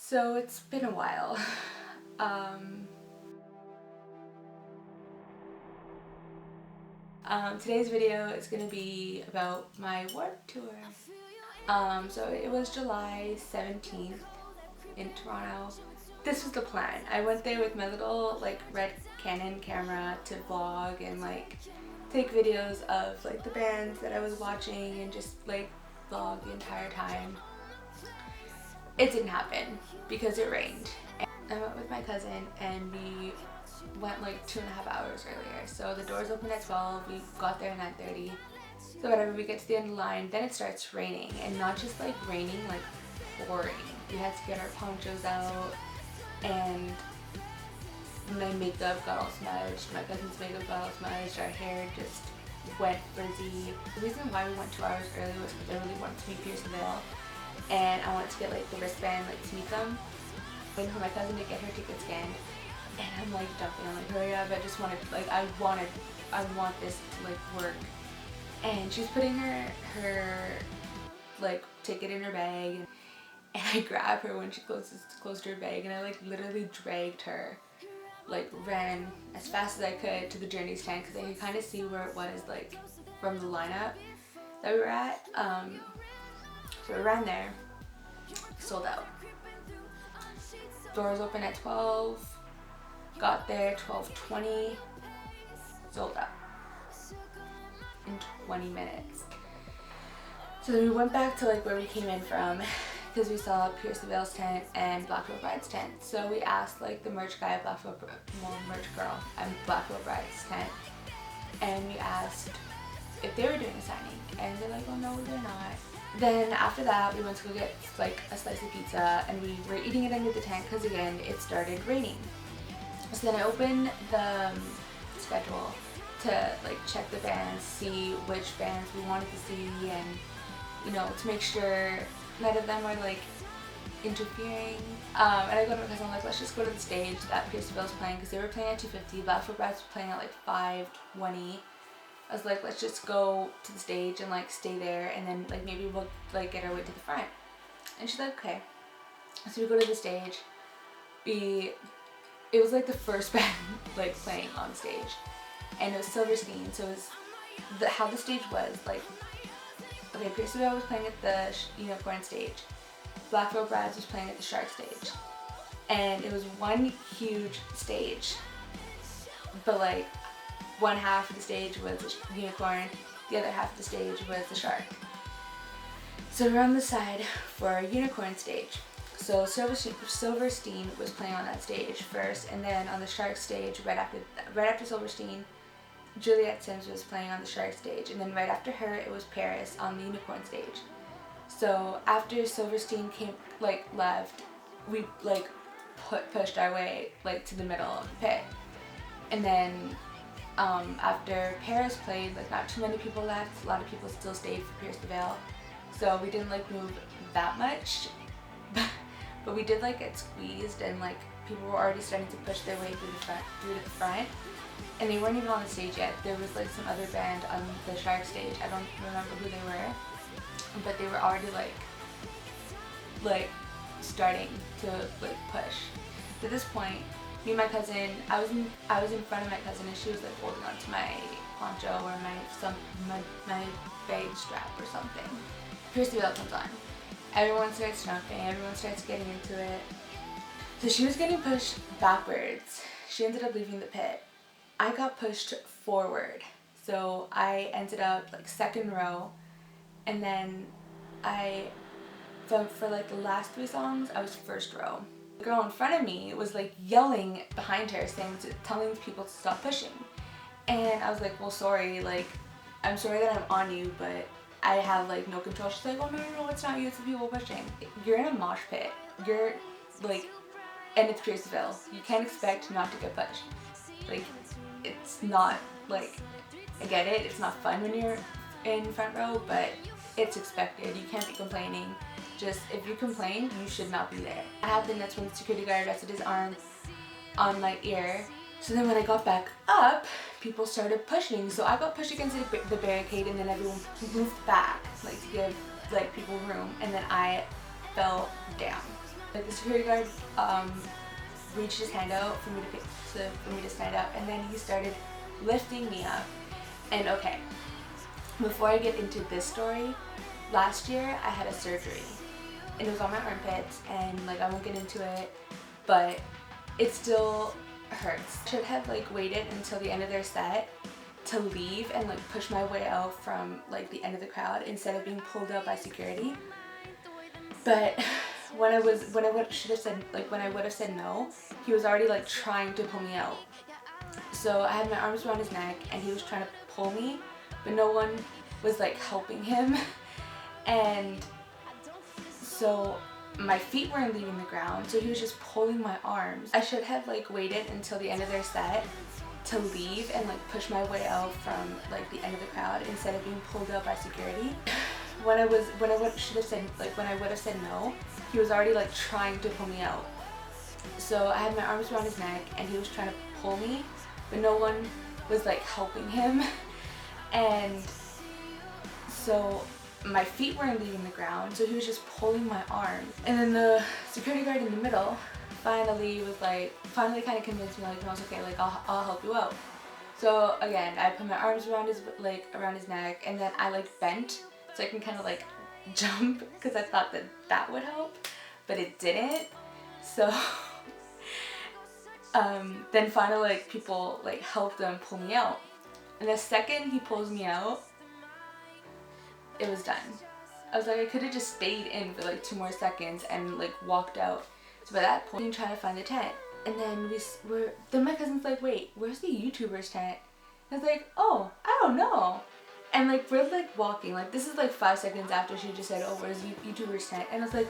So it's been a while. Today's video is going to be about my warp tour. So it was July 17th in Toronto. This was the plan. I went there with my little red Canon camera to vlog and take videos of the bands that I was watching and just vlog the entire time. It didn't happen because it rained. I went with my cousin and we went 2.5 hours earlier. So the doors opened at 12, we got there at 9:30. So whatever, we get to the end of the line, then it starts raining, and not just raining, pouring. We had to get our ponchos out, and my makeup got all smudged, my cousin's makeup got all smudged, our hair just went frizzy. The reason why we went 2 hours early was because I really wanted to meet Pierce the Veil, and I wanted to get the wristband to meet them. Waiting for my cousin to get her ticket scanned, and I'm dumping, I'm hurry up, I just wanted, I want this to work. And she's putting her ticket in her bag, and I grab her when she closed her bag, and I literally dragged her, ran as fast as I could to the Journey's tent because I could kind of see where it was from the lineup that we were at. So we ran there, sold out. Doors open at 12, got there 12:20, sold out in 20 minutes. So then we went back to where we came in from because we saw Pierce the Veil's tent and Black Veil Bride's tent. So we asked the merch guy at merch girl at Black Veil Bride's tent, and we asked if they were doing a signing, and they're like, oh no, they're not. Then after that we went to go get a slice of pizza, and we were eating it under the tent because again it started raining. So then I opened the schedule to check the bands, see which bands we wanted to see, and to make sure none of them are interfering. And I go to my cousin, I'm let's just go to the stage that Pierce the Veil's playing, because they were playing at 2:50, Black Veil Brides was playing at 5:20. I was let's just go to the stage and stay there, and then maybe we'll get our way to the front. And she's like, okay. So we go to the stage. It was the first band playing on stage, and it was Silverstein. So it was how the stage was okay, Pierce the Veil was playing at the Unicorn stage, Black Veil Brides was playing at the Shark stage, and it was one huge stage, but one half of the stage was the Unicorn, the other half of the stage was the Shark. So we're on the side for Unicorn stage. So Silverstein was playing on that stage first, and then on the Shark stage, right after Silverstein, Juliet Sims was playing on the Shark stage, and then right after her it was Paris on the Unicorn stage. So after Silverstein left, we pushed our way to the middle of the pit, and then after Paris played, not too many people left. A lot of people still stayed for Pierce the Veil, so we didn't move that much. But we did get squeezed, and people were already starting to push their way through to the front, and they weren't even on the stage yet. There was some other band on the Shark stage. I don't remember who they were, but they were already starting to push. At this point, me and my cousin, I was in front of my cousin, and she was holding on to my poncho or my bag strap or something. Pierce the Veil comes on. Everyone starts jumping, everyone starts getting into it. So she was getting pushed backwards. She ended up leaving the pit. I got pushed forward. So I ended up second row, and then for the last 3 songs, I was first row. The girl in front of me was yelling behind her, telling people to stop pushing. And I was well, sorry, I'm sorry that I'm on you, but I have no control. She's oh no, it's not you, it's the people pushing. You're in a mosh pit. You're and it's Pierce the Veil. You can't expect not to get pushed. It's not I get it, it's not fun when you're in front row, but it's expected. You can't be complaining. Just if you complain, you should not be there. What happened, that's when the security guard rested his arm on my ear. So then when I got back up, people started pushing. So I got pushed against the barricade, and then everyone moved back, to give people room, and then I fell down. Like the security guard reached his hand out for me to stand up, and then he started lifting me up. And okay, before I get into this story, last year I had a surgery and it was on my armpits, and like I won't get into it, but it still hurts. I should have like waited until the end of their set to leave and like push my way out from like the end of the crowd instead of being pulled out by security. But when I would have said no, he was already like trying to pull me out. So I had my arms around his neck and he was trying to pull me, but no one was like helping him. And so my feet weren't leaving the ground, so he was just pulling my arms. I should have like waited until the end of their set to leave and like push my way out from like the end of the crowd instead of being pulled out by security. When I would have said no, he was already like trying to pull me out. So I had my arms around his neck and he was trying to pull me, but no one was like helping him. And so my feet weren't leaving the ground, so he was just pulling my arms. And then the security guard in the middle finally kind of convinced me, like, no, it's okay, like I'll help you out. So again, I put my arms around his neck, and then I like bent so I can kind of like jump because I thought that would help, but it didn't. So then finally like people like helped him pull me out, and the second he pulls me out, it was done. I was like, I could have just stayed in for like 2 more seconds and like walked out. So by that point, I'm trying to find the tent, and then then my cousin's like, wait, where's the YouTuber's tent? And I was like, oh, I don't know. And like we're like walking, like this is like 5 seconds after she just said, oh, where's the YouTuber's tent? And I was like,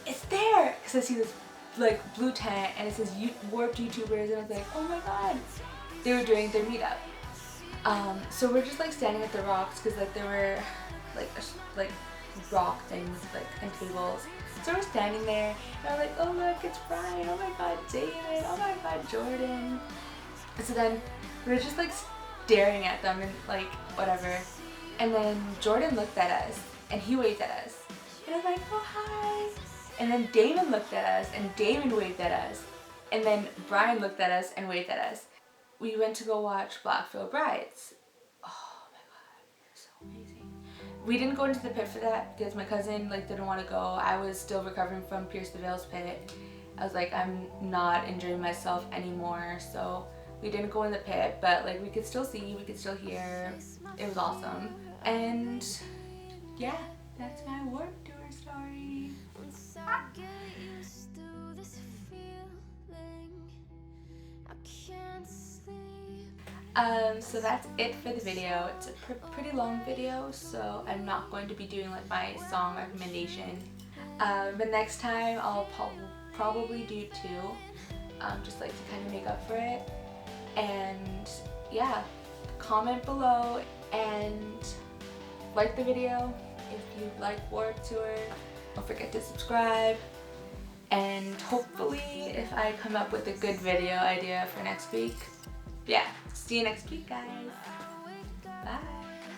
it's there, because I see this like blue tent and it says Warped YouTubers, and I was like, oh my god, they were doing their meetup. So we're just like standing at the rocks because like there were like rock things like and tables. So we're standing there and I'm like, oh look, it's Brian, oh my god, David, oh my god, Jordan. So then we're just like staring at them and like whatever. And then Jordan looked at us and he waved at us. And I was like, oh hi. And then Damon looked at us and Damon waved at us. And then Brian looked at us and waved at us. We went to go watch Blackfield Brides. Oh my god, it was so amazing. We didn't go into the pit for that because my cousin like didn't want to go. I was still recovering from Pierce the Veil's pit. I was like, I'm not enjoying myself anymore, so we didn't go in the pit, but like we could still see, we could still hear. It was awesome. And yeah, that's my Warped Tour story. So that's it for the video. It's a pretty long video, so I'm not going to be doing like my song recommendation. But next time I'll probably do 2, just like to kind of make up for it. And yeah, comment below and like the video if you like Warped Tour. Don't forget to subscribe. And hopefully if I come up with a good video idea for next week, yeah, see you next week, guys.